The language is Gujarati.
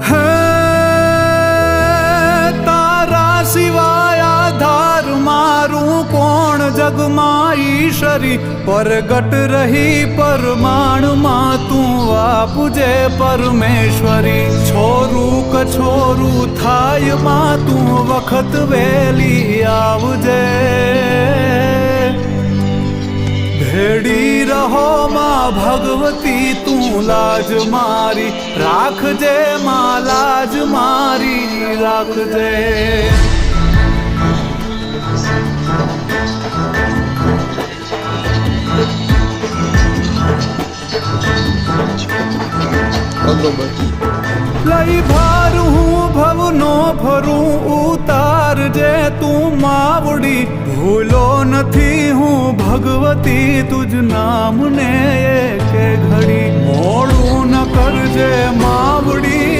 હે તારા સિવાય આધાર મારું કોણ જગમાં ઈશ્વરી પરગટ રહી પરમાણમાં તું આપજે પરમેશ્વરી છોરું કછોરું થાય માં તું વખત વેલી આવજે ભેડી રહો માં ભગવતી તું લાજ મારી રાખજે માં લાજ મારી રાખજે લઈ ભાર હું ભવનો ફરું ઉતારજે તું માવડી ભૂલો નથી હું ભગવતી તુજ નામને એક ઘડી મોડું ન કરજે માવડી